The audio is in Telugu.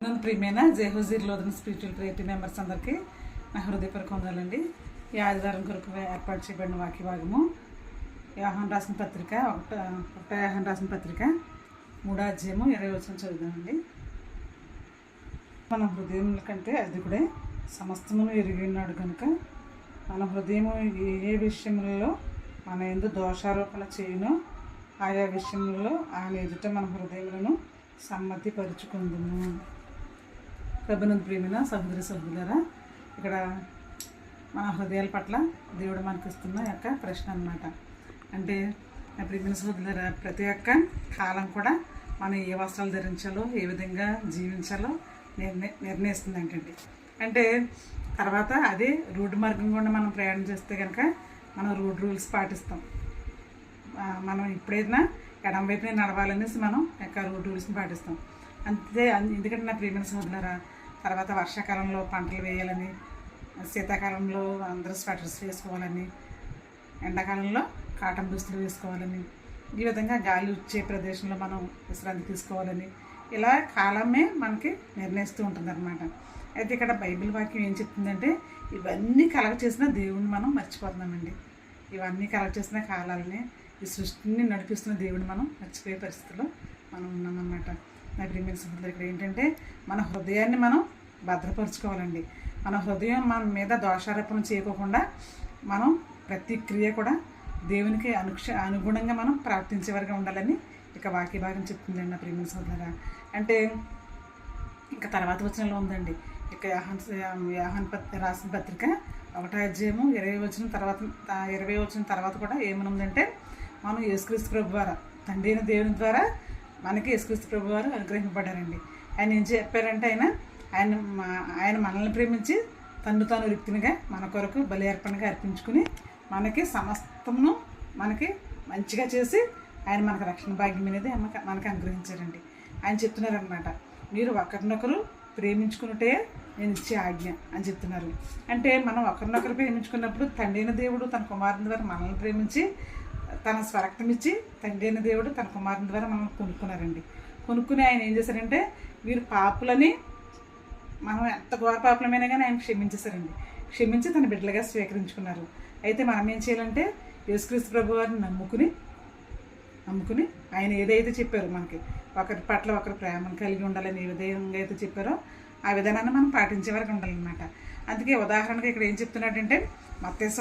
నన్ను ప్రియమైన జయహోజీర్లోని స్పిరిచువల్ ప్రేయర్ మెంబర్స్ అందరికీ నా హృదయపూర్వక వందనాలండి. ఈ ఆదివారం కొరకు ఏర్పాటు చేయబడిన వాక్య భాగము యోహాను రాసిన పత్రిక ఒకటో యోహాను రాసిన పత్రిక 3వ అధ్యాయము 20వ వచనం చదువుదామండి. మన హృదయం కంటే అధికుడే సమస్తమును ఎరిగి ఉన్నాడు కనుక మన హృదయము ఏ విషయంలో మన యందు దోషారోపణ చేయనో ఆయా విషయంలో ఆయన ఎదుట మన హృదయములను సమ్మతి పరుచుకుందుము. ప్రభునందు ప్రియమైన సహోదరి సహోదరులారా, ఇక్కడ మన హృదయాల పట్ల దేవుడు మనకి ఇస్తున్న యొక్క ప్రశ్న అన్నమాట. అంటే నా ప్రియమైన సహోదరులారా, ప్రతి ఒక్క కాలం కూడా మనం ఏ వస్త్రాలు ధరించాలో ఏ విధంగా జీవించాలో నిర్ణయిస్తుంది ఏంటండి. అంటే తర్వాత అదే రోడ్డు మార్గం కూడా మనం ప్రయాణం చేస్తే కనుక మనం రోడ్ రూల్స్ పాటిస్తాం. మనం ఎప్పుడైనా ఎడం వైపునే నడవాలనేసి మనం యొక్క రోడ్ రూల్స్ని పాటిస్తాం. అంతే. ఎందుకంటే నా ప్రియమైన సహోదరులారా, తర్వాత వర్షాకాలంలో పంటలు వేయాలని, శీతాకాలంలో అందరూ స్వెటర్స్ వేసుకోవాలని, ఎండాకాలంలో కాటన్ దుస్తులు వేసుకోవాలని, ఈ విధంగా గాలి వచ్చే ప్రదేశంలో మనం విశ్రాంతి తీసుకోవాలని, ఇలా కాలమే మనకి నిర్ణయిస్తూ ఉంటుంది అన్నమాట. అయితే ఇక్కడ బైబిల్ వాక్యం ఏం చెప్తుందంటే, ఇవన్నీ కలగ చేసిన దేవుడిని మనం మర్చిపోతున్నామండి. ఇవన్నీ కలగ చేసిన కాలాలని, ఈ సృష్టిని నడిపిస్తున్న దేవుడిని మనం మర్చిపోయే పరిస్థితిలో మనం ఉన్నామన్నమాట. నా ప్రియమైన సహోదరులు, ఇక్కడ ఏంటంటే మన హృదయాన్ని మనం భద్రపరుచుకోవాలండి. మన హృదయం మన మీద దోషారోపణ చేయకోకుండా మనం ప్రతి క్రియ కూడా దేవునికి అనుగుణంగా మనం ప్రార్థించేవారుగా ఉండాలని ఇక వాక్య భాగం చెప్తుందండి నా ప్రియమైన సహోదరులారా. అంటే ఇంకా తర్వాత వచనంలో ఉందండి. ఇక యోహాను రాసిన పత్రిక 1వ అధ్యాయము 20వ వచనం తర్వాత కూడా ఏమనుందంటే, మనం యేసుక్రీస్తు ప్రభు ద్వారా, తండ్రి అయిన దేవుని ద్వారా మనకి యేసుక్రీస్తు ప్రభు వారు అనుగ్రహింపబడ్డారండి. ఆయన ఏం చెప్పారంటే, ఆయన మనల్ని ప్రేమించి తాను రిక్తినిగా మన కొరకు బలి అర్పణగా అర్పించుకుని మనకి సమస్తమును మనకి మంచిగా చేసి ఆయన మనకు రక్షణ భాగ్యం అనేది మనకు అనుగ్రహించారండి. ఆయన చెప్తున్నారనమాట, మీరు ఒకరినొకరు ప్రేమించుకున్నట్టే నేను ఇచ్చే ఆజ్ఞ అని చెప్తున్నారు. అంటే మనం ఒకరినొకరు ప్రేమించుకున్నప్పుడు తండ్రి అయిన దేవుడు తన కుమారుని ద్వారా మనల్ని ప్రేమించి తన స్వరక్తం ఇచ్చి తండ్రి అయిన దేవుడు తన కుమారుని ద్వారా మనల్ని కొనుక్కున్నారండి. కొనుక్కుని ఆయన ఏం చేశారంటే, వీరు పాపులని, మనం ఎంత ఘోర పాపులమైనా కానీ ఆయన క్షమించేశారండి. క్షమించి తన బిడ్డలుగా స్వీకరించుకున్నారు. అయితే మనం ఏం చేయాలంటే, యేసుక్రీస్తు ప్రభు వారిని నమ్ముకుని ఆయన ఏదైతే చెప్పారో మనకి ఒకరి పట్ల ఒకరు ప్రేమను కలిగి ఉండాలని ఏ విధంగా అయితే చెప్పారో ఆ విధానాన్ని మనం పాటించే వరకు ఉండాలన్నమాట. అందుకే ఉదాహరణగా ఇక్కడ ఏం చెప్తున్నాడంటే, మత్తయి